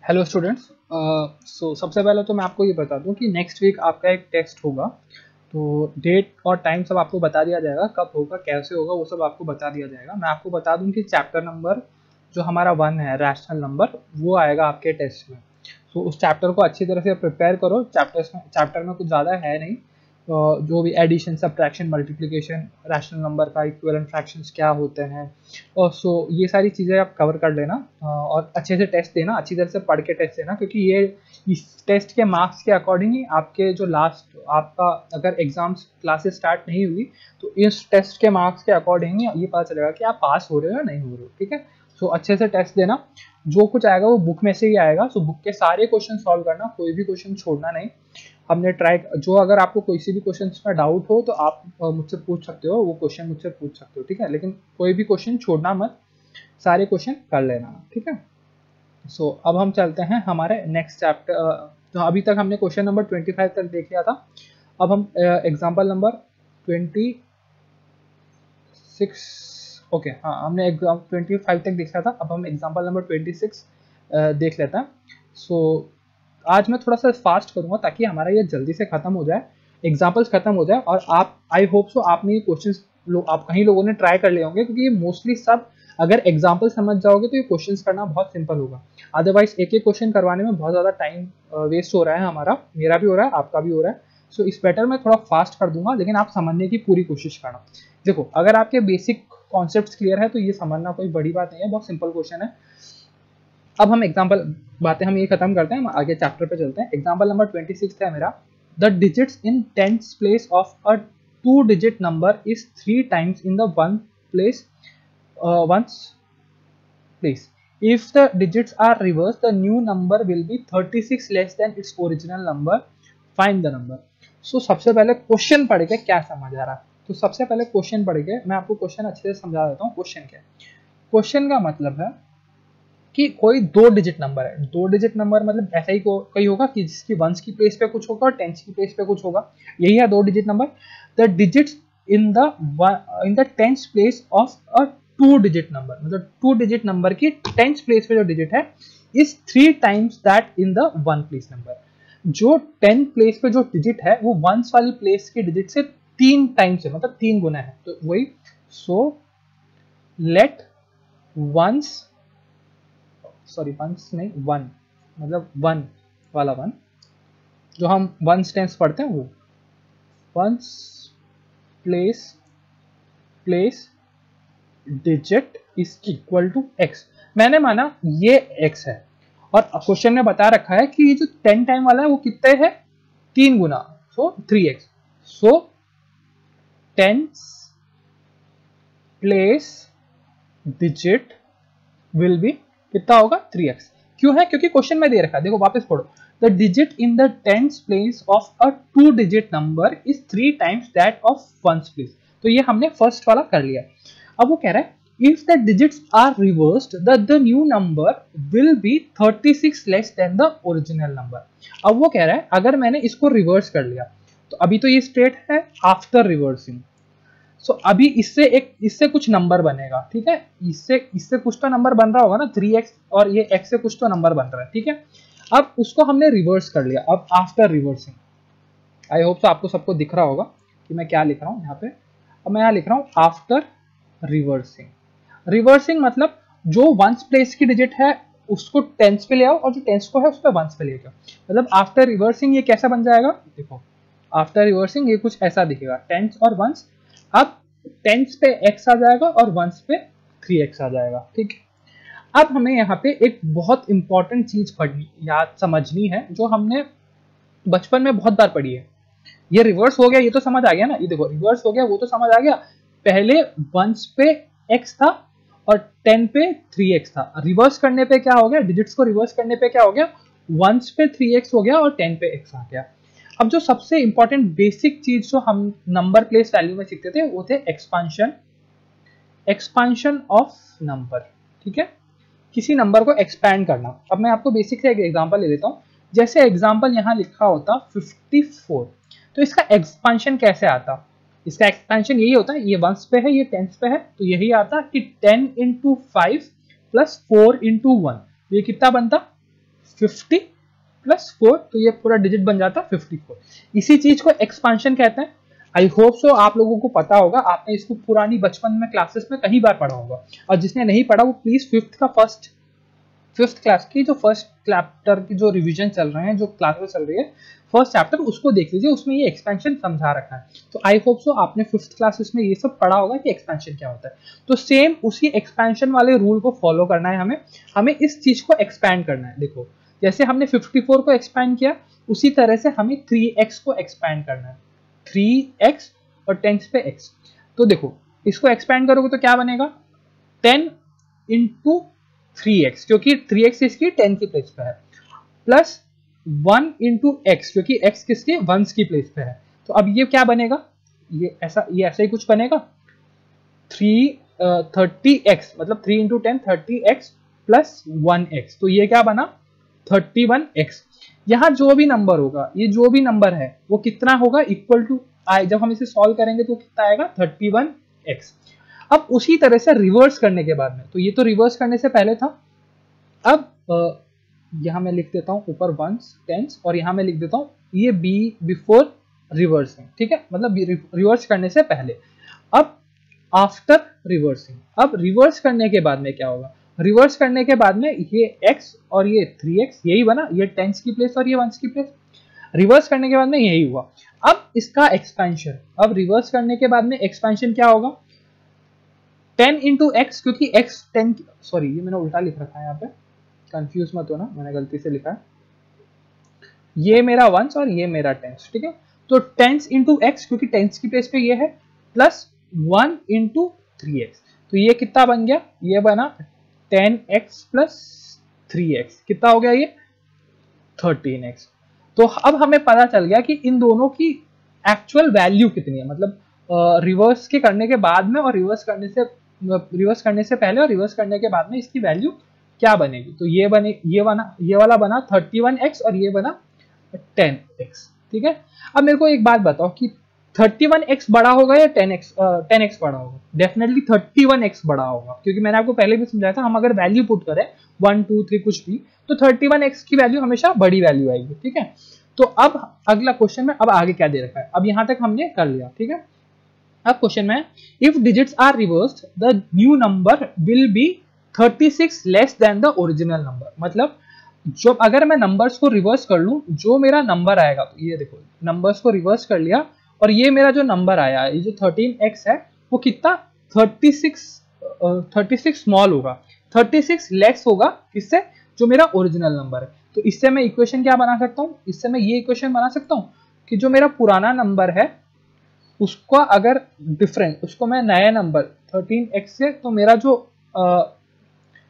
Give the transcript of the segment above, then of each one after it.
Hello students. सबसे पहले तो मैं आपको ये बता दूं कि नेक्स्ट वीक आपका एक टेस्ट होगा। तो डेट और टाइम सब आपको बता दिया जाएगा, कब होगा कैसे होगा वो सब आपको बता दिया जाएगा। मैं आपको बता दूं कि चैप्टर नंबर जो हमारा 1 है, रैशनल नंबर, वो आएगा आपके टेस्ट में। उस चैप्टर को अच्छी तरह से प्रिपेयर करो। चैप्टर में कुछ ज़्यादा है नहीं। जो भी addition, subtraction, multiplication, rational number का इक्विवेलेंट फ्रैक्शंस क्या होते हैं, और ये सारी चीज़ें आप कवर कर लेना। और अच्छे से टेस्ट देना, अच्छी तरह से पढ़ के टेस्ट देना, क्योंकि ये इस टेस्ट के मार्क्स के अकॉर्डिंग ही आपके जो लास्ट आपका अगर एग्जाम्स क्लासेस स्टार्ट नहीं हुई तो इस टेस्ट के मार्क्स के अकॉर्डिंग ही ये पता चलेगा कि आप पास हो रहे हो या नहीं हो रहे हो। ठीक है, अच्छे से टेस्ट देना। जो कुछ आएगा वो बुक में से ही आएगा। बुक के सारे क्वेश्चन सॉल्व करना, कोई भी क्वेश्चन छोड़ना नहीं। हमने ट्राई जो, अगर आपको कोई सी भी क्वेश्चन में डाउट हो तो आप मुझसे पूछ सकते हो, वो क्वेश्चन मुझसे पूछ सकते हो। ठीक है, लेकिन कोई भी क्वेश्चन छोड़ना मत, सारे क्वेश्चन कर लेना। ठीक है, अब हम चलते हैं हमारे नेक्स्ट चैप्टर। तो अभी तक हमने क्वेश्चन नंबर 25 तक देख लिया था। अब हम एग्जाम्पल नंबर 26, ओके हाँ, हमने एग्जाम 25 तक देखा था। अब हम एग्जाम्पल नंबर 26 देख लेते हैं। आज मैं थोड़ा सा फास्ट करूंगा ताकि हमारा ये जल्दी से खत्म हो जाए, एग्जाम्पल्स खत्म हो जाए। और आप, आई होप सो, आपने ये क्वेश्चंस आप कहीं लोगों ने ट्राई कर लिए होंगे, क्योंकि ये मोस्टली सब अगर एग्जाम्पल समझ जाओगे तो ये क्वेश्चंस करना बहुत सिंपल होगा। अदरवाइज एक एक क्वेश्चन करवाने में बहुत ज़्यादा टाइम वेस्ट हो रहा है हमारा, मेरा भी हो रहा है, आपका भी हो रहा है। इस बेटर मैं थोड़ा फास्ट कर दूंगा, लेकिन आप समझने की पूरी कोशिश करना। देखो, अगर आपके बेसिक कॉन्सेप्ट्स क्लियर है तो ये समझना कोई बड़ी बात नहीं है, बहुत सिंपल क्वेश्चन है। अब हम एग्जाम्पल बातें हम ये खत्म करते हैं, हम आगे चैप्टर पे चलते हैं। एग्जाम्पल नंबर 26 है मेरा। The digits in tens place of a 2 digit number is 3 times in the ones place. If the digits are reversed, the new number will be 36 less than its original number. Find the number. सबसे पहले question पढ़ के क्या समझ आ रहा है? तो सबसे पहले क्वेश्चन पढ़ के मैं आपको क्वेश्चन अच्छे से समझा देता हूँ। क्वेश्चन क्या है? क्वेश्चन का मतलब है कि कोई 2 डिजिट नंबर है। 2 डिजिट नंबर मतलब ऐसा ही कोई होगा कि जिसकी वंस की प्लेस पे कुछ होगा और टेंस की प्लेस पे कुछ होगा। यही है 2 digit number. The digits in the tens place of a 2 digit number, मतलब 2 डिजिट नंबर की टेंस प्लेस पे जो डिजिट है is 3 times that in the 1 place number. जो 10 प्लेस पे जो डिजिट है वो वंस वाली प्लेस के डिजिट से 3 टाइम्स है, मतलब 3 गुना है। तो वही, लेट वंस, सॉरी वंस नहीं, वन, मतलब 1 वाला 1 जो हम वंस टेंस पढ़ते हैं, वो ones place digit is equal to x। मैंने माना ये x है, और क्वेश्चन में बता रखा है कि ये जो 10 टाइम वाला है वो कितने है, 3 गुना, 3x। Tens place digit will be कितना होगा, 3x। क्यों है? क्योंकि क्वेश्चन में दे रखा है। देखो वापस पढ़ो। The digit in the tens place of a 2 digit number is 3 times that of ones place. तो ये हमने फर्स्ट वाला कर लिया। अब वो कह रहा है if the digits are reversed the new number will be 36 less than the original number. अब वो कह रहा है अगर मैंने इसको रिवर्स कर लिया, तो अभी तो ये स्टेट है आफ्टर रिवर्सिंग। अभी इससे कुछ नंबर बनेगा। ठीक है, इससे कुछ तो नंबर बन रहा होगा ना, 3x, और ये x से कुछ तो नंबर बन रहा है। ठीक है, अब उसको हमने रिवर्स कर लिया। अब आफ्टर रिवर्सिंग, आई होप तो आपको सबको दिख रहा होगा कि मैं क्या लिख रहा हूँ यहाँ पे। अब मैं यहाँ लिख रहा हूँ आफ्टर रिवर्सिंग। रिवर्सिंग मतलब जो वंस प्लेस की डिजिट है उसको टेंस पे ले आओ, और जो टेंस को है उस पर वंस पे ले जाओ। मतलब आफ्टर रिवर्सिंग ये कैसा बन जाएगा, देखो आफ्टर रिवर्सिंग ये कुछ ऐसा दिखेगा, टेंस और वंस। अब टेंस पे x आ जाएगा और वंस पे 3x आ जाएगा। ठीक है, अब हमें यहाँ पे एक बहुत इंपॉर्टेंट चीज याद समझनी है, जो हमने बचपन में बहुत बार पढ़ी है। ये रिवर्स हो गया, ये तो समझ आ गया ना, ये देखो रिवर्स हो गया, वो तो समझ आ गया। पहले वंस पे x था और 10 पे 3x था। रिवर्स करने पे क्या हो गया, डिजिट्स को रिवर्स करने पे क्या हो गया, वंस पे 3x हो गया और 10 पे x आ गया। अब जो सबसे इंपॉर्टेंट बेसिक चीज जो हम नंबर प्लेस वैल्यू में सीखते थे वो थे एक्सपांशन ऑफ नंबर। ठीक है, किसी नंबर को एक्सपैंड करना। अब मैं आपको बेसिक से एक एग्जांपल ले लेता हूं। जैसे एग्जांपल यहाँ लिखा होता 54, तो इसका एक्सपांशन कैसे आता, इसका एक्सपेंशन यही होता है, ये वंस पे है ये टेंस पे है, तो यही आता कि 10 × 5 + 4 × 1, ये कितना बनता 50 प्लस 4, तो ये पूरा डिजिट बन जाता है 54। इसी चीज को एक्सपांशन कहते हैं। आई होप सो आप लोगों को पता होगा, आपने इसको पुरानी बचपन में क्लासेस में कहीं बार पढ़ा होगा, और जिसने नहीं पढ़ा वो प्लीज फिफ्थ क्लास की जो फर्स्ट चैप्टर की जो रिवीजन चल रहे हैं, जो क्लासेस चल रही है फर्स्ट चैप्टर, उसको देख लीजिए, उसमें ये एक्सपेंशन समझा रखा है। तो आई होप सो आपने फिफ्थ क्लासेस में ये सब पढ़ा होगा कि एक्सपेंशन क्या होता है। तो सेम उसी एक्सपेंशन वाले रूल को फॉलो करना है हमें इस चीज को एक्सपैंड करना है। देखो जैसे हमने 54 को एक्सपैंड किया, उसी तरह से हमें 3x को एक्सपैंड करना है, 3x और 10 पे x। तो देखो इसको एक्सपैंड करोगे तो क्या बनेगा, 10 इंटू 3x, क्योंकि 3x इसकी 10 की प्लेस पे है, प्लस 1 इंटू x, क्योंकि x किसके 1s की प्लेस पे है। तो अब ये क्या बनेगा, ये ऐसा ही कुछ बनेगा, 30x, मतलब 3 इंटू 10 30x प्लस 1x, तो ये क्या बना 31x। यहाँ जो भी नंबर होगा, ये जो भी नंबर है वो कितना होगा, इक्वल टू जब हम इसे सॉल्व करेंगे तो कितना आएगा 31x। अब उसी तरह से रिवर्स करने के बाद में, तो ये तो रिवर्स करने से पहले था, अब यहां मैं लिख देता हूं ऊपर 1s 10s, और यहां मैं लिख देता हूं ये b बिफोर रिवर्सिंग, ठीक है, मतलब रिवर्स करने से पहले। अब आफ्टर रिवर्सिंग, अब रिवर्स करने के बाद में क्या होगा, रिवर्स करने के बाद में ये x और ये 3x यही बना, ये 10s की प्लेस और ये 1s की प्लेस, रिवर्स करने के बाद में यही हुआ। अब इसका एक्सपेंशन, अब रिवर्स करने के बाद में एक्सपेंशन क्या होगा, 10 इंटू एक्स, क्योंकि x 10, सॉरी ये मैंने उल्टा लिख रखा है, यहाँ पे कंफ्यूज मत होना, मैंने गलती से लिखा है, ये मेरा 1s और ये मेरा 10s, ठीक है। तो 10s इंटू एक्स, क्योंकि 10s की प्लेस पे ये है, प्लस 1 इंटू 3x, तो ये कितना बन गया, ये बना 10x प्लस 3x, कितना हो गया ये 13x। तो अब हमें पता चल गया कि इन दोनों की एक्चुअल वैल्यू कितनी है, मतलब रिवर्स के करने के बाद में और रिवर्स करने से पहले और रिवर्स करने के बाद में इसकी वैल्यू क्या बनेगी। तो ये वाला बना 31x और ये बना 10x, ठीक है। अब मेरे को एक बात बताओ कि 31x बड़ा होगा या 10x बड़ा होगा, डेफिनेटली 31x बड़ा होगा, क्योंकि मैंने आपको पहले भी समझाया था, हम अगर वैल्यू पुट करें 1 2 3 कुछ भी, तो 31x की वैल्यू हमेशा बड़ी वैल्यू आएगी, ठीक है। तो अब अगला क्वेश्चन में अब आगे क्या दे रखा है, अब यहां तक हमने कर लिया, ठीक है। अब क्वेश्चन में if digits are reversed the new number will be 36 less than the original number, मतलब जो अगर मैं नंबर्स को रिवर्स कर लूं, जो मेरा नंबर आएगा, तो ये देखो नंबर्स को रिवर्स कर लिया और ये मेरा जो नंबर आया, ये जो 13x है वो कितना 36 स्मॉल होगा, 36 लेस होगा किससे, जो मेरा ओरिजिनल नंबर है। तो इससे मैं इक्वेशन क्या बना सकता हूँ, इससे मैं ये इक्वेशन बना सकता हूँ कि जो मेरा पुराना नंबर है उसका अगर डिफरेंस, उसको मैं नया नंबर 13x से, तो मेरा जो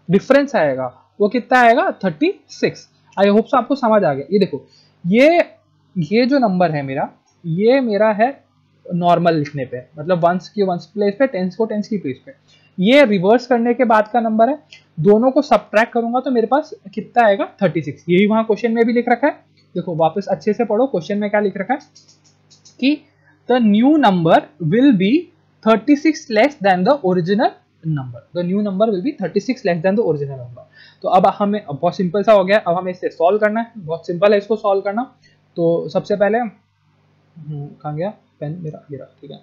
डिफरेंस आएगा वो कितना आएगा 36। आई होप सो आपको समझ आ गया। ये देखो ये जो नंबर है मेरा, ये मेरा है नॉर्मल लिखने पे, मतलब 1s की 1s प्लेस पे, 10s को 10s की प्लेस पे, ये रिवर्स करने के बाद का नंबर है, दोनों को सब्ट्रैक्ट करूंगा तो मेरे पास कितना आएगा 36। यही वहां क्वेश्चन में भी लिख रखा है, देखो वापस अच्छे से पढ़ो, क्वेश्चन में क्या लिख रखा है कि the new number will be 36 less than the original number, the new number will be 36 less than the original number. तो अब हमें बहुत सिंपल सा हो गया, अब हमें इसे सॉल्व करना है, बहुत सिंपल है इसको सॉल्व करना। तो सबसे पहले कहाँ गया पेन मेरा, गिरा, ठीक है।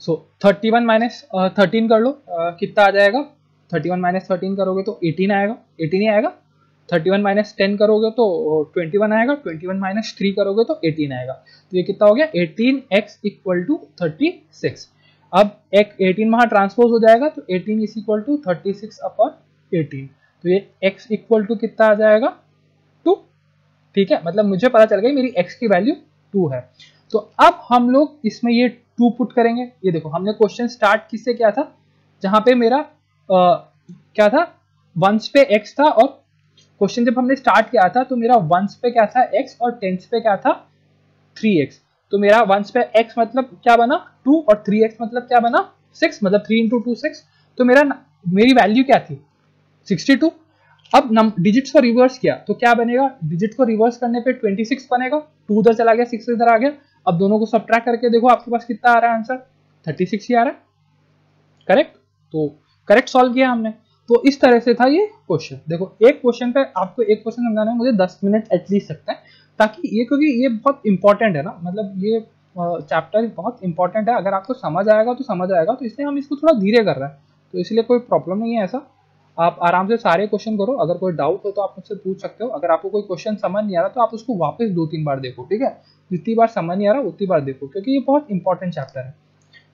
सो 31 माइनस 13 कर लो, कितना आ जाएगा, 31 माइनस 13 करोगे तो 18 आएगा, 18 ही आएगा। 31 माइनस 10 करोगे तो 21 आएगा, 21 माइनस 3 करोगे तो 18 आएगा। तो ये कितना हो गया 18x इक्वल टू 36। अब एक 18 वहां ट्रांसपोज हो जाएगा, तो 18 इज इक्वल टू 36 अपॉन 18, तो ये x इक्वल टू कितना आ जाएगा 2, ठीक है। मतलब मुझे पता चल गया मेरी x की वैल्यू 2 है। तो अब हम लोग इसमें ये 2 पुट करेंगे। ये देखो हमने क्वेश्चन स्टार्ट किससे किया था, जहां पे मेरा क्या था 1s पे x था, और क्वेश्चन जब हमने स्टार्ट किया था तो मेरा 1s पे क्या था x और 10s पे क्या था 3x। तो मेरा 1s पे x मतलब क्या बना 2 और 3x मतलब क्या बना 6, मतलब 3 इंटू 2 6। तो मेरी वैल्यू क्या थी 62। अब डिजिट्स को रिवर्स किया तो क्या बनेगा, डिजिट को रिवर्स करने पे 26 बनेगा, 2 उधर चला गया 6 इधर आ गया। अब दोनों को सब्ट्रैक्ट करके देखो आपके पास कितना आ रहा है आंसर, 36 ही आ रहा है, करेक्ट। तो करेक्ट सॉल्व किया हमने। तो इस तरह से था ये क्वेश्चन। देखो एक क्वेश्चन पे आपको एक क्वेश्चन समझाने में मुझे 10 मिनट एटलीस्ट लगता है, ताकि ये, क्योंकि ये बहुत इंपॉर्टेंट है ना, मतलब ये चैप्टर बहुत इंपॉर्टेंट है। अगर आपको समझ आएगा तो समझ आएगा, तो इसलिए हम इसको थोड़ा धीरे कर रहे हैं, तो इसलिए कोई प्रॉब्लम नहीं है ऐसा। आप आराम से सारे क्वेश्चन करो, अगर कोई डाउट हो तो आप मुझसे पूछ सकते हो। अगर आपको कोई क्वेश्चन समझ नहीं आ रहा तो आप उसको वापस 2-3 बार देखो, ठीक है। जितनी बार समझ नहीं आ रहा उतनी बार देखो, क्योंकि ये बहुत इंपॉर्टेंट चैप्टर है।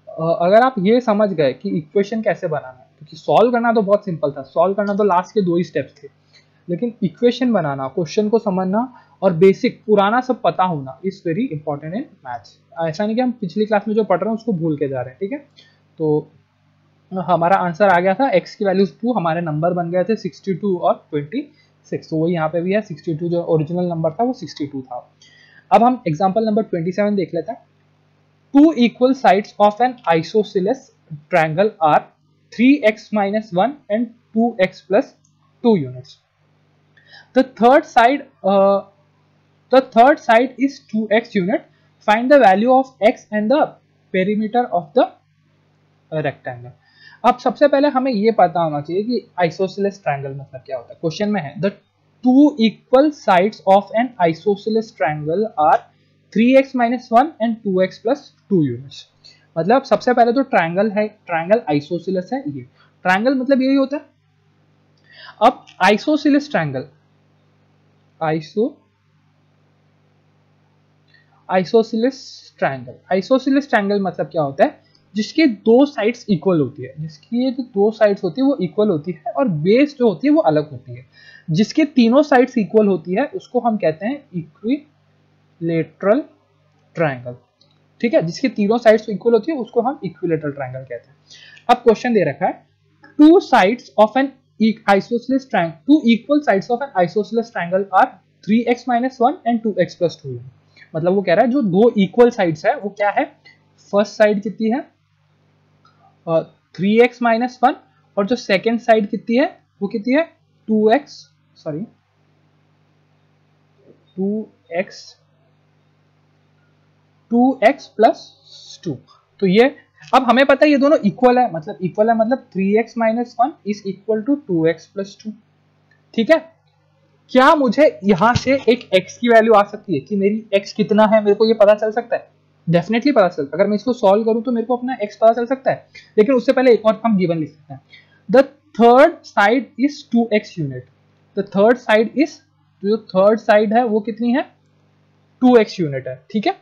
अगर आप ये समझ गए कि इक्वेशन कैसे बनाना है, क्योंकि सॉल्व करना तो बहुत सिंपल था, सॉल्व करना तो लास्ट के 2 ही स्टेप्स थे, लेकिन इक्वेशन बनाना, क्वेश्चन को समझना और बेसिक पुराना सब पता होना is very important in maths. ऐसा नहीं कि हम पिछली क्लास में जो पढ़ रहे हैं उसको भूल के जा रहे हैं, ठीक है। तो हमारा आंसर आ गया था x की वैल्यूज 2, हमारे नंबर बन गए थे 62 और 26, तो वही यहाँ पे भी है 62, जो ओरिजिनल नंबर था वो 62 था। अब हम एग्जांपल नंबर 27 देख लेते हैं। Two equal sides of an isosceles triangle are 3x minus 1 and 2x plus 2 units. The third side is 2x unit. Find the value of x and the perimeter of the rectangle. अब सबसे पहले हमें ये पता होना चाहिए कि isosceles triangle मतलब क्या होता है। क्वेश्चन में है the two equal sides of an isosceles triangle are 3x minus 1 and 2x plus 2 units. मतलब सबसे पहले तो ट्रायंगल है, ट्रायंगल आइसोसेलेस है। ये ट्रायंगल मतलब यही होता है। अब आइसोसेलेस ट्रायंगल, आइसोसेलेस ट्रायंगल मतलब क्या होता है, जिसके दो साइड्स इक्वल होती है, जिसकी ये जो दो साइड्स होती है वो इक्वल होती है और बेस जो होती है वो अलग होती है। जिसके तीनों साइड्स इक्वल होती है उसको हम कहते हैं इक्विलेटरल ट्रायंगल, ठीक है। जिसकी तीनों साइड्स इक्वल होती है उसको हम इक्विलेटरल ट्रायंगल कहते हैं। अब क्वेश्चन दे रखा है two sides of an isosceles triangle, two equal sides of an isosceles triangle are 3x minus 1 and 2x plus 2। मतलब वो कह रहा है जो दो इक्वल साइड्स है वो क्या है, फर्स्ट साइड कितनी है 3x minus 1 और जो सेकेंड साइड कितनी है वो कितनी है 2x plus 2। तो ये अब हमें पता है ये दोनों इक्वल है, मतलब इक्वल है मतलब 3x minus 1 is equal to 2x plus 2, ठीक है। क्या मुझे यहां से एक x की वैल्यू आ सकती है कि मेरी x कितना है, मेरे को ये पता चल सकता है? डेफिनेटली पता चल सकता है। अगर मैं इसको सॉल्व करूं तो मेरे को अपना x पता चल सकता है, लेकिन उससे पहले एक और हम गिवन लिख सकते हैं। The third side is 2x unit. The third side is, जो थर्ड साइड है वो कितनी है 2x यूनिट है, ठीक है।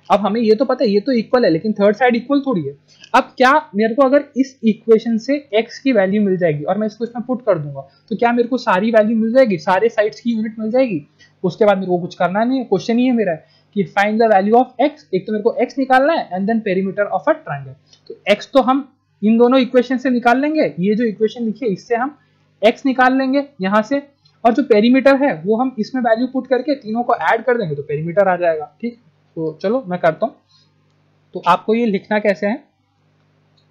अब हमें ये तो पता है ये तो इक्वल है, लेकिन थर्ड साइड इक्वल थोड़ी है। अब क्या मेरे को अगर इस इक्वेशन से x की वैल्यू मिल जाएगी और मैं इसको इसमें पुट कर दूंगा तो क्या मेरे को सारी वैल्यू मिल जाएगी, सारे साइड्स की यूनिट मिल जाएगी? उसके बाद मेरे को कुछ करना नहीं है, क्वेश्चन ही है मेरा कि find the value of x। एक तो मेरे को x निकालना है and then perimeter of a triangle. तो x तो हम इन दोनों इक्वेशन से निकाल लेंगे, ये जो इक्वेशन लिखी है इससे हम x निकाल लेंगे यहाँ से, और जो पेरीमीटर है वो हम इसमें वैल्यू पुट करके तीनों को ऐड कर देंगे तो पेरीमीटर आ जाएगा, ठीक। तो चलो मैं करता हूं। तो आपको ये लिखना कैसे है,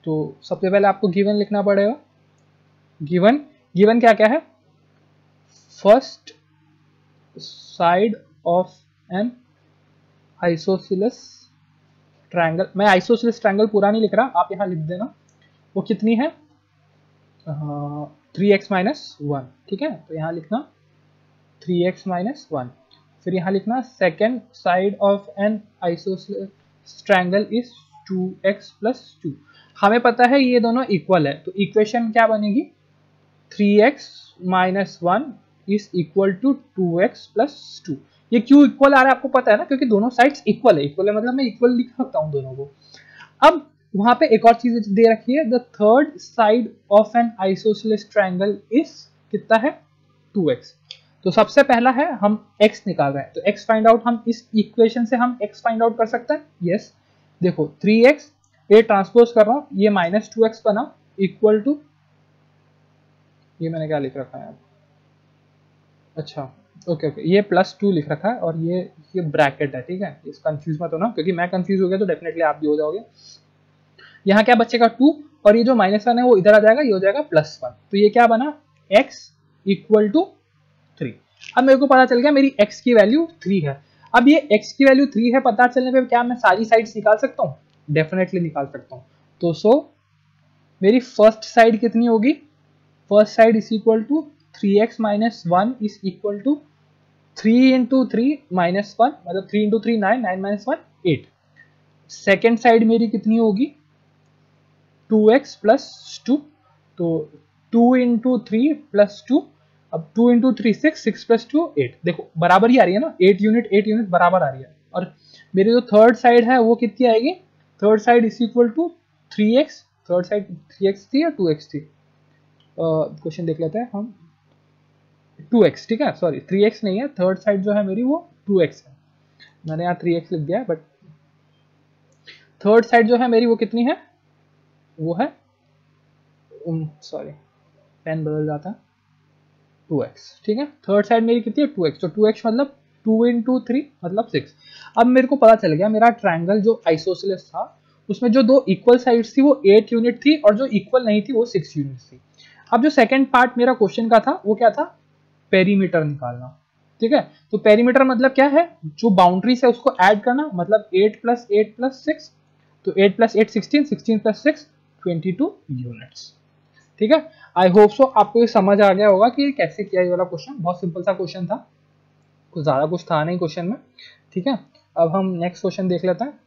तो सबसे पहले आपको गिवन लिखना पड़ेगा। गिवन क्या क्या है, first side of an isosceles triangle. मैं आइसोसेलेस ट्रायंगल पूरा नहीं लिख रहा, आप यहां लिख देना वो कितनी है 3x minus 1, ठीक है। तो यहां लिखना 3x minus 1। फिर यहाँ लिखना second side of an isosceles triangle is 2x plus 2। हमें पता है ये दोनों इक्वल है, तो इक्वेशन क्या बनेगी 3x minus 1 is equal to 2x plus 2। ये क्यों इक्वल आ रहा है आपको पता है ना, क्योंकि दोनों साइड्स इक्वल है। इक्वल है मतलब मैं इक्वल लिख सकता हूँ दोनों को। अब वहां पे एक और चीज दे रखी है, the third side of an isosceles triangle is कितना है 2x। तो सबसे पहला है हम x निकाल रहे हैं, तो x फाइंड आउट, हम इस इक्वेशन से हम x फाइंड आउट कर सकते हैं। यस देखो 3x ये ट्रांसपोज कर रहा हूं, ये -2x बना इक्वल टू, ये मैंने क्या लिख रखा है, अच्छा ओके ये +2 लिख रखा है और ये ब्रैकेट है, ठीक है। इस कंफ्यूज मत होना, क्योंकि मैं कंफ्यूज हो गया तो डेफिनेटली आप भी हो जाओगे। यहाँ क्या बचेगा 2 और ये जो -1 है वो इधर आ जाएगा, ये हो जाएगा +1। तो ये क्या बना x इक्वल टू 3। अब मेरे को पता चल गया मेरी x की वैल्यू 3 है। अब ये x की वैल्यू 3 है पता चलने पे क्या मैं सारी साइड्स निकाल सकता हूँ? डेफिनेटली निकाल सकता हूँ। तो सो मेरी फर्स्ट साइड कितनी होगी, first side is equal to 3x minus 1 is equal to 3 into 3 minus 1, मतलब 3 इंटू 3 9, 9 माइनस 1 8। सेकेंड साइड मेरी कितनी होगी 2x प्लस 2, तो 2 इंटू 3 प्लस 2, अब 2 इंटू 3 6, 6 प्लस 2 8। देखो बराबर ही आ रही है ना, 8 यूनिट बराबर आ रही है। और मेरी जो थर्ड साइड है वो कितनी आएगी, third side is equal to 3x, third side 3x थी या 2x थी, क्वेश्चन देख लेते हैं हम, 2x, ठीक है, सॉरी 3x नहीं है, थर्ड साइड जो है मेरी वो 2x है, मैंने यहाँ 3x लिख दिया है, बट थर्ड साइड जो है मेरी वो कितनी है, वो है सॉरी पेन बदल जाता है, 2x, ठीक है, थर्ड साइड मेरी कितनी है 2x, तो 2x मतलब 2 इंटू 3 मतलब 6। अब मेरे को पता चल गया मेरा ट्रायंगल जो आइसोसेलेस था उसमें जो दो इक्वल साइड्स थी वो 8 यूनिट थी और जो इक्वल नहीं थी वो 6 यूनिट थी। अब जो सेकंड पार्ट मेरा क्वेश्चन का था वो क्या था, पेरीमीटर निकालना, ठीक है। तो पेरीमीटर मतलब क्या है, जो बाउंड्रीज है उसको ऐड करना, मतलब 8 प्लस 8 प्लस 6, तो 8 प्लस 8 16, 16 प्लस 6 22 यूनिट्स, ठीक है। आई होप सो आपको ये समझ आ गया होगा कि कैसे किया ये वाला क्वेश्चन, बहुत सिंपल सा क्वेश्चन था, कुछ ज्यादा कुछ था नहीं क्वेश्चन में, ठीक है। अब हम नेक्स्ट क्वेश्चन देख लेते हैं।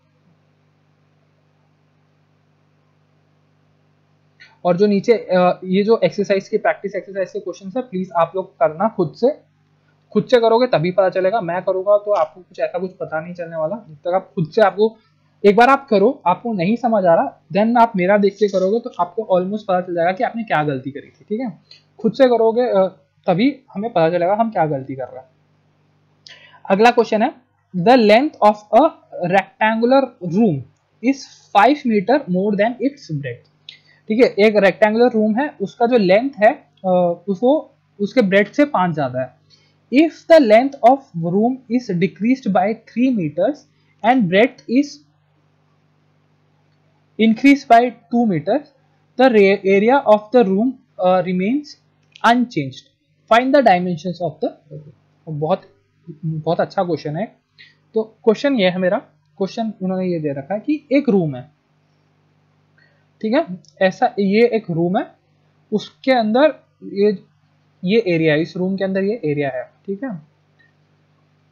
और जो नीचे ये जो एक्सरसाइज की प्रैक्टिस एक्सरसाइज के क्वेश्चन है प्लीज आप लोग करना खुद से करोगे तभी पता चलेगा, मैं करूंगा तो आपको कुछ ऐसा कुछ पता नहीं चलने वाला, जब तक आप खुद से, आपको एक बार आप करो, आपको नहीं समझ आ रहा देन आप मेरा देख के करोगे तो आपको ऑलमोस्ट पता चल जाएगा कि आपने क्या गलती करी थी, ठीक है। खुद से करोगे तभी हमें पता चलेगा हम क्या गलती कर रहे हैं। अगला क्वेश्चन है, the length of a rectangular room is 5 metre more than its breadth, ठीक है। एक रेक्टेंगुलर रूम है, उसका जो लेंथ है उसको उसके ब्रेड्थ से 5 ज्यादा है। If the length of room is decreased by 3 metres and breadth is increased by 2 meters, the area of the room remains unchanged. Find the dimensions of the room. बहुत अच्छा क्वेश्चन है। तो क्वेश्चन ये है मेरा, क्वेश्चन उन्होंने ये दे रखा है कि एक रूम है, ठीक है, ऐसा ये एक रूम है, उसके अंदर ये एरिया है, इस रूम के अंदर ये एरिया है, ठीक है।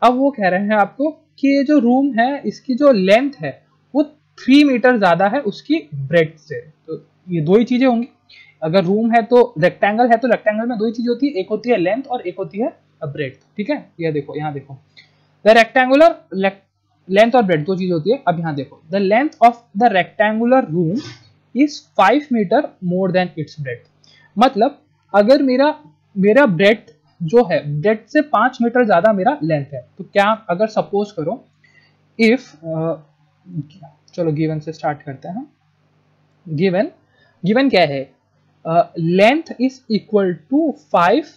अब वो कह रहे हैं आपको कि ये जो रूम है इसकी जो लेंथ है वो 3 मीटर ज्यादा है उसकी ब्रेड्थ से। तो ये दो ही चीजें होंगी, अगर रूम है तो रेक्टेंगल है तो रेक्टेंगल में दो ही चीजें होती है, एक होती है लेंथ और एक होती है ब्रेड्थ, ठीक है। ये देखो यहाँ देखो, द रेक्टेंगुलर लेंथ और ब्रेड्थ दो चीजें होती है। अब यहाँ देखो, the length of the rectangular room is 5 metre more than its breadth, मतलब अगर मेरा ब्रेड्थ जो है ब्रेड्थ से 5 मीटर ज्यादा मेरा लेंथ है, तो क्या, अगर सपोज करो इफ चलो गिवन से स्टार्ट करते हैं। गिवन क्या है, length is equal to 5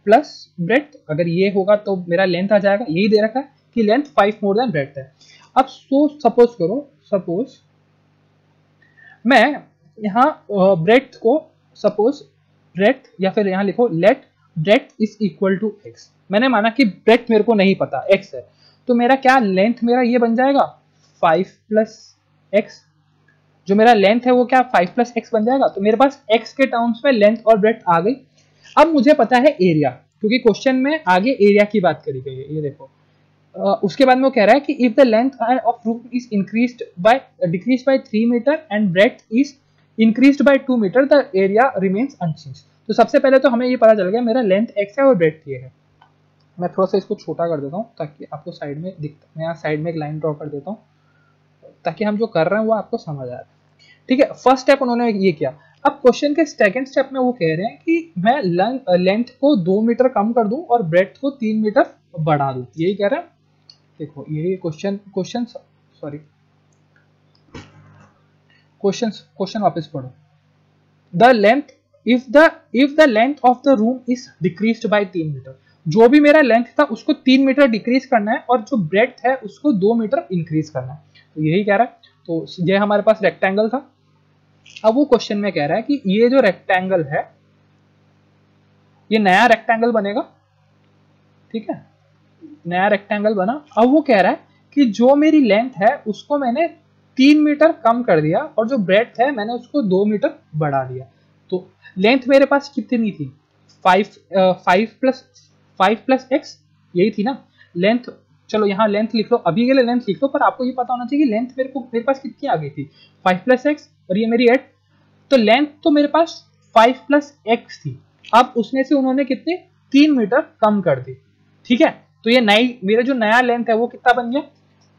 plus breadth, अगर ये होगा तो मेरा लेंथ आ जाएगा, यही दे रखा है कि लेंथ 5 मोर देन ब्रेड्थ है। अब सपोज करो, सपोज मैं यहाँ ब्रेड्थ को, सपोज ब्रेड्थ, या फिर यहाँ लिखो let breadth is equal to x, मैंने माना कि ब्रेड्थ मेरे को नहीं पता x है, तो मेरा क्या लेंथ मेरा ये बन जाएगा 5 प्लस x, जो मेरा लेंथ है वो क्या 5 प्लस x बन जाएगा। तो मेरे पास x के टर्म्स में लेंथ और ब्रेड्थ आ गई। अब मुझे पता है एरिया, क्योंकि क्वेश्चन में आगे एरिया की बात करी गई है, ये देखो। उसके बाद में वो कह रहा है कि if the length of room is increased by decreased by 3 metre and breadth is increased by 2 metre, the area remains unchanged. तो सबसे पहले तो हमें ये पता चल गया मेरा लेंथ x है और ब्रेड्थ ये है। मैं थोड़ा सा इसको छोटा कर देता हूँ ताकि आपको साइड में दिखता, मैं यहाँ साइड में एक लाइन ड्रॉ कर देता हूँ ताकि हम जो कर रहे हैं वो आपको समझ आ रहा है, ठीक है। फर्स्ट स्टेप उन्होंने ये किया। अब क्वेश्चन के सेकंड स्टेप में वो कह रहे हैं कि मैं लेंथ को 2 मीटर कम कर दूं और ब्रेड्थ को 3 मीटर बढ़ा दूं, यही कह रहे हैं। देखो यही क्वेश्चन वापस पढ़ो। The length if the length of the room is decreased by 3 metre, जो भी मेरा लेंथ था उसको 3 मीटर डिक्रीज करना है और जो ब्रेड्थ है उसको 2 मीटर इंक्रीज करना है, तो यही कह रहा है। तो ये हमारे पास रेक्टेंगल था। अब वो क्वेश्चन में कह रहा है कि ये जो रेक्टेंगल है ये नया रेक्टेंगल बनेगा, ठीक है, नया रेक्टेंगल बना। अब वो कह रहा है कि जो मेरी लेंथ है उसको मैंने 3 मीटर कम कर दिया और जो ब्रेड्थ है मैंने उसको 2 मीटर बढ़ा दिया। तो लेंथ मेरे पास कितनी थी, 5 प्लस एक्स, यही थी ना लेंथ। चलो यहाँ लेंथ लिख लो, अभी के लिए लेंथ लिख लो, पर आपको ये पता होना चाहिए कि लेंथ मेरे पास कितनी आ गई थी, 5 प्लस एक्स, और ये मेरी 8, तो लेंथ तो मेरे पास 5 प्लस एक्स थी। अब उसमें से उन्होंने कितने 3 मीटर कम कर दी, ठीक है। तो ये नई मेरा जो नया लेंथ है वो कितना बन गया,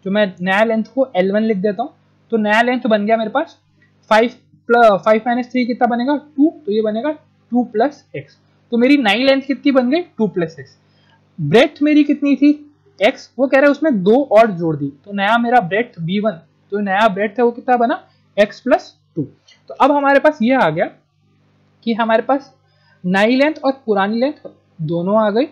जो मैं नया लेंथ को L1 लिख देता हूँ, तो नया लेंथ बन गया मेरे पास 5 माइनस 3 कितना बनेगा 2, तो ये बनेगा 2 प्लस एक्स। तो मेरी नई लेंथ कितनी बन गई 2 प्लस एक्स। ब्रेथ मेरी कितनी थी x, वो कह रहे हैं उसमें 2 और जोड़ दी, तो नया मेरा ब्रेथ b1, तो नया ब्रेथ है वो कितना बना x प्लस 2। तो अब हमारे पास ये आ गया कि हमारे पास नई लेंथ और पुरानी लेंथ दोनों आ गई,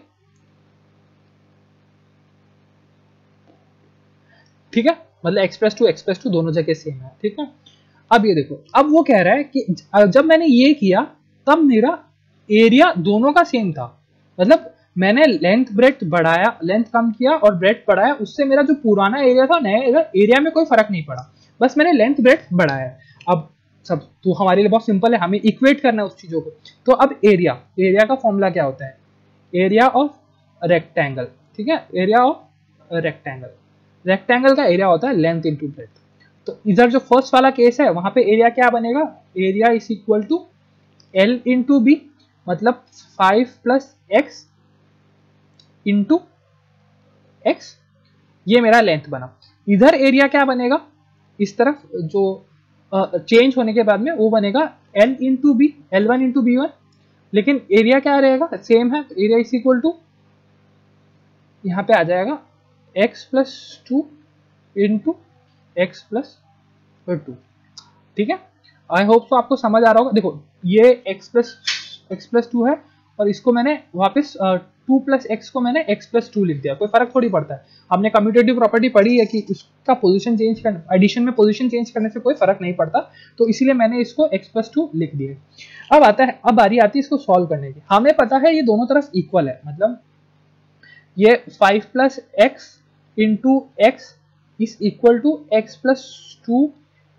ठीक है, मतलब x प्लस टू दोनों जगह सेम है, ठीक है। अब ये देखो, अब वो कह रहा है कि जब मैंने ये किया तब मेरा एरिया दोनों का सेम था, मतलब मैंने लेंथ ब्रेथ बढ़ाया, लेंथ कम किया और ब्रेथ बढ़ाया, उससे मेरा जो पुराना एरिया था नया एरिया में कोई फर्क नहीं पड़ा, बस मैंने लेंथ ब्रेथ बढ़ाया। अब सब तो हमारे लिए बहुत सिंपल है, हमें इक्वेट करना है उस चीजों को। तो अब एरिया का फॉर्मूला क्या होता है, एरिया ऑफ रेक्टेंगल, ठीक है, एरिया ऑफ रेक्टेंगल का एरिया होता है लेंथ इंटू ब्रेथ। तो इधर जो फर्स्ट वाला केस है वहां पे एरिया क्या बनेगा, area is equal to L into B, मतलब 5 प्लस एक्स इंटू एक्स, ये मेरा लेंथ बना। इधर एरिया क्या बनेगा, इस तरफ जो चेंज होने के बाद में वो बनेगा L into B, L1 into B one, लेकिन एरिया क्या रहेगा सेम है, एरिया इज इक्वल टू यहाँ पे आ जाएगा x plus 2 into x plus 2, ठीक है। आई होप तो आपको समझ आ रहा होगा। देखो ये x प्लस 2 है और इसको मैंने वापस 2 प्लस एक्स को मैंने x प्लस 2 लिख दिया, कोई फर्क थोड़ी पड़ता है। हमने कम्यूटेटिव प्रॉपर्टी पढ़ी है कि उसका पोजीशन चेंज करने, एडिशन में पोजीशन चेंज करने से कोई फर्क नहीं पड़ता, तो इसीलिए मैंने इसको x प्लस 2 लिख दिया। अब बारी आती है इसको सॉल्व करने की। हमें पता है ये दोनों तरफ इक्वल है, मतलब ये 5 plus x into x is equal to x plus 2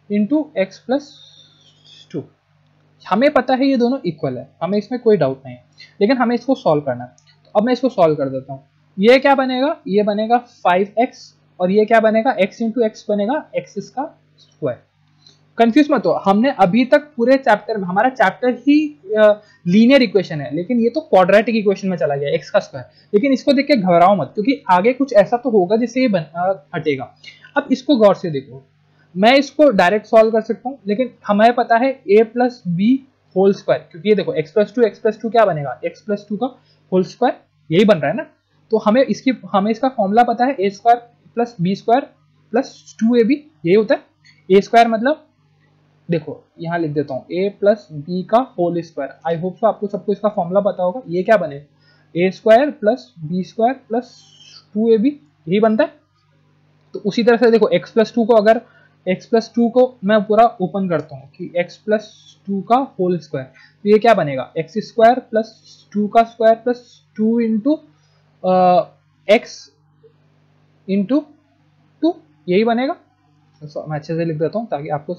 into x plus 2। हमें पता है ये दोनों इक्वल है, हमें इसमें कोई डाउट नहीं है, लेकिन हमें इसको सॉल्व करना है। तो अब मैं इसको सॉल्व कर देता हूँ। ये क्या बनेगा, ये बनेगा 5x और ये क्या बनेगा x इंटू एक्स बनेगा x का स्क्वायर। कंफ्यूज मत हो, हमने अभी तक पूरे चैप्टर में, हमारा चैप्टर ही लीनियर इक्वेशन है, लेकिन ये तो क्वाड्रेटिक इक्वेशन में चला गया x का स्क्वायर। लेकिन इसको देख के घबराओ मत, क्योंकि आगे कुछ ऐसा तो होगा जिससे ये हटेगा। अब इसको गौर से देखो, मैं इसको डायरेक्ट सॉल्व कर सकता हूँ, लेकिन हमें पता है a plus B whole square, क्योंकि ये देखो x प्लस टू क्या बनेगा, x प्लस 2 का होल स्क्वायर, यही बन रहा है ना। तो हमें इसका फॉर्मूला पता है, a square plus B square plus 2ab, यही होता है। a स्क्वायर मतलब देखो यहाँ लिख देता हूँ a प्लस बी का whole square. I hope so आपको सबको इसका फॉर्मूला पता होगा। ये क्या बनेगा, a square plus B square plus 2ab, यही बनता है। तो उसी तरह से देखो x प्लस 2 को, अगर x प्लस 2 को मैं पूरा ओपन करता हूँ कि x प्लस 2 का होल स्क्वायर, तो ये क्या बनेगा, x स्क्वायर प्लस 2 का square plus 2 into x into 2, यही बनेगा। मैं अच्छे से लिख देता हूँ ताकि आपको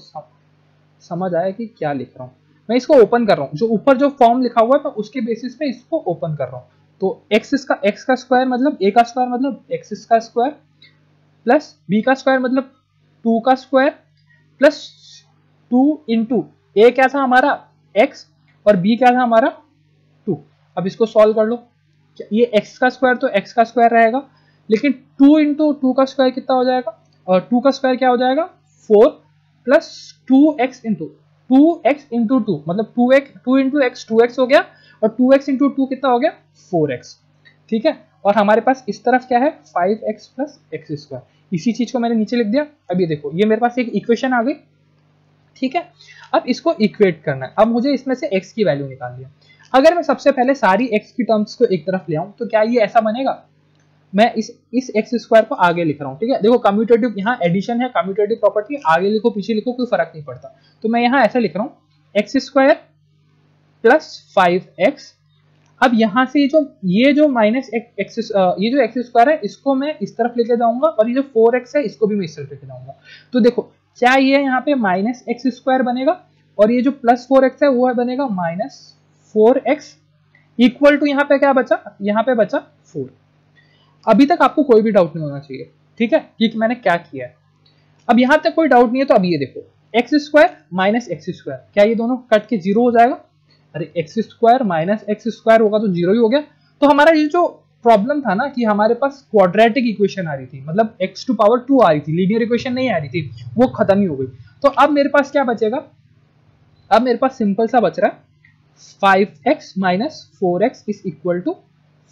समझ आए कि क्या लिख रहा हूँ। मैं इसको ओपन कर रहा हूँ, जो ऊपर जो फॉर्म लिखा हुआ है मैं उसके बेसिस पे इसको ओपन कर रहा हूँ। तो x का स्क्वायर मतलब a का स्क्वायर मतलब x का स्क्वायर प्लस b का स्क्वायर मतलब 2 का स्क्वायर प्लस 2 इंटू a क्या था हमारा x और b क्या था हमारा 2। अब इसको सॉल्व कर लो, ये x का स्क्वायर तो x का स्क्वायर रहेगा, लेकिन 2 इंटू 2 का स्क्वायर कितना हो जाएगा, और 2 का स्क्वायर क्या हो जाएगा 4 प्लस 2x इंटू 2 मतलब 2 इंटू एक्स 2x हो गया, और 2x इंटू 2 कितना हो गया 4x, ठीक है। और हमारे पास इस तरफ क्या है 5x प्लस एक्स स्क्वायर, इसी चीज को मैंने नीचे लिख दिया। अब ये देखो, ये मेरे पास एक इक्वेशन आ गई, ठीक है। अब इसको इक्वेट करना है, अब मुझे इसमें से x की वैल्यू निकालनी है। अगर मैं सबसे पहले सारी x की टर्म्स को एक तरफ ले आऊं तो क्या ये ऐसा बनेगा, मैं इस एक्स स्क्वायर को आगे लिख रहा हूँ, ठीक है। देखो कम्यूटेटिव यहाँ एडिशन है, कम्यूटेटिव प्रॉपर्टी आगे लिखो पीछे लिखो कोई फर्क नहीं पड़ता। तो मैं यहाँ ऐसा लिख रहा हूँ एक्स स्क्वायर प्लस 5x। अब यहाँ से ये जो माइनस एक्स, ये जो एक्स स्क्वायर है इसको मैं इस तरफ लेके जाऊंगा, और ये जो 4x है इसको भी मैं इस तरफ लेके जाऊंगा। तो देखो क्या ये यहाँ पे माइनस एक्स स्क्वायर बनेगा, और ये जो प्लस 4x है वो है बनेगा माइनस 4x इक्वल टू, यहाँ पे क्या बचा, यहाँ पे बचा 4। अभी तक आपको कोई भी डाउट नहीं होना चाहिए, ठीक है, कि मैंने क्या किया है। अब यहां तक कोई डाउट नहीं है तो अब ये देखो x square minus x square, क्या ये दोनों कट के जीरो हो जाएगा? अरे x square minus x square होगा तो जीरो ही हो गया। तो हमारा ये जो प्रॉब्लम था ना कि हमारे पास क्वाड्रेटिक इक्वेशन आ रही थी, मतलब x टू पावर 2 आ रही थी, लीनियर इक्वेशन नहीं आ रही थी, वो खत्म ही हो गई। तो अब मेरे पास क्या बचेगा? अब मेरे पास सिंपल सा बच रहा है 5x minus 4x is equal to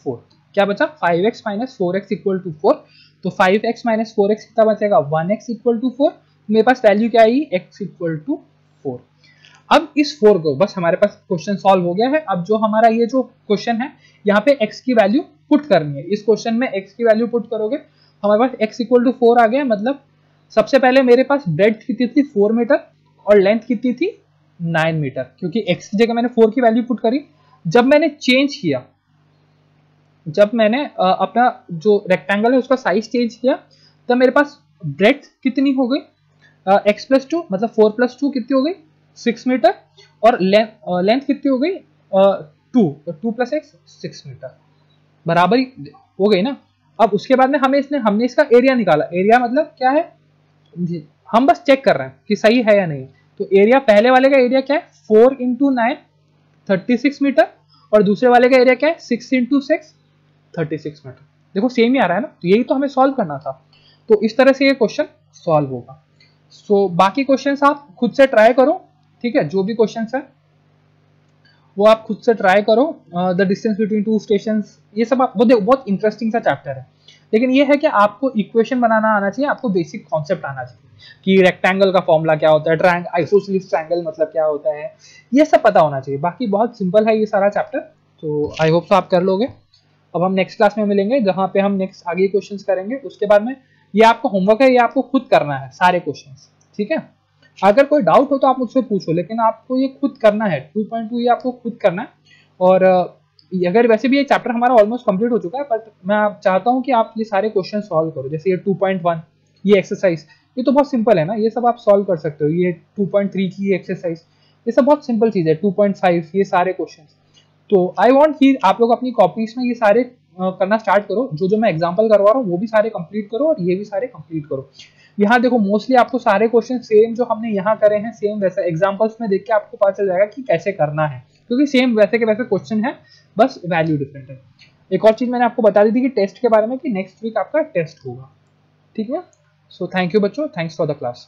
4। क्या बचा? 5x minus 4x equal to 4। तो 5x माइनस 4x कितना बचेगा? 1x equal to 4। मेरे पास वैल्यू क्या आई? x equal to 4। अब इस 4 को बस हमारे पास क्वेश्चन सॉल्व हो गया है। अब जो हमारा ये जो क्वेश्चन है यहाँ पे x की वैल्यू पुट करनी है। इस क्वेश्चन में x की वैल्यू पुट करोगे हमारे पास x इक्वल टू 4 आ गया। मतलब सबसे पहले मेरे पास ब्रेड्थ कितनी थी? 4 मीटर और लेंथ कितनी थी? 9 मीटर, क्योंकि x की जगह मैंने 4 की वैल्यू पुट करी। जब मैंने चेंज किया, जब मैंने अपना जो रेक्टेंगल है उसका साइज चेंज किया, तब मेरे पास ब्रेड्थ कितनी हो गई? x प्लस 2, मतलब 4 प्लस 2 कितनी हो गई? 6 मीटर। और लेंथ कितनी हो गई? 2 प्लस एक्स 6 मीटर, बराबर ही हो गई ना। अब उसके बाद में हमने इसका एरिया निकाला। एरिया मतलब क्या है? हम बस चेक कर रहे हैं कि सही है या नहीं। तो एरिया, पहले वाले का एरिया क्या है? 4 इंटू 9 36 मीटर, और दूसरे वाले का एरिया क्या है? 6 इंटू 6 36 मीटर। देखो सेम ही आ रहा है ना, तो यही तो हमें सॉल्व करना था। तो इस तरह से ये क्वेश्चन सॉल्व होगा। सो बाकी क्वेश्चंस आप खुद से ट्राई करो, ठीक है, जो भी क्वेश्चंस है वो आप खुद से ट्राई करो। The distance between two stations, ये सब आप बहुत इंटरेस्टिंग सा चैप्टर है। लेकिन ये है कि आपको इक्वेशन बनाना आना चाहिए, आपको बेसिक कॉन्सेप्ट आना चाहिए कि रेक्टेंगल का फॉर्मूला क्या होता है, ट्रायंगल, आइसोसेलेस ट्रायंगल मतलब क्या होता है, ये सब पता होना चाहिए। बाकी बहुत सिंपल है ये सारा चैप्टर, तो आई होप सो आप कर लोगे। अब हम नेक्स्ट क्लास में मिलेंगे जहां पे हम नेक्स्ट आगे क्वेश्चंस करेंगे। उसके बाद में ये आपका होमवर्क है, ये आपको खुद करना है सारे क्वेश्चंस, ठीक है। अगर कोई डाउट हो तो आप मुझसे पूछो, लेकिन आपको ये खुद करना है। 2.2 ये आपको खुद करना है। और अगर वैसे भी ये चैप्टर हमारा ऑलमोस्ट कंप्लीट हो चुका है, बट मैं आप चाहता हूँ कि आप ये सारे क्वेश्चन सॉल्व करो। जैसे ये 2.1 ये एक्सरसाइज, ये तो बहुत सिंपल है ना, ये सब आप सॉल्व कर सकते हो। ये 2.3 की एक्सरसाइज, ये सब बहुत सिंपल चीज है। 2.5 ये सारे क्वेश्चन। तो आई वांट कि आप लोग अपनी कॉपीज में ये सारे करना स्टार्ट करो। जो मैं एग्जाम्पल करवा रहा हूँ वो भी सारे कंप्लीट करो, और ये भी सारे कंप्लीट करो। यहाँ देखो मोस्टली आपको सारे क्वेश्चन सेम जो हमने यहाँ करे हैं, सेम वैसा एग्जाम्पल्स में देख के आपको पता चल जाएगा कि कैसे करना है, क्योंकि सेम वैसे के वैसे क्वेश्चन है, बस वैल्यू डिफरेंट है। एक और चीज मैंने आपको बता दी थी कि टेस्ट के बारे में, कि नेक्स्ट वीक आपका टेस्ट होगा, ठीक है। सो थैंक यू बच्चों, थैंक्स फॉर द क्लास।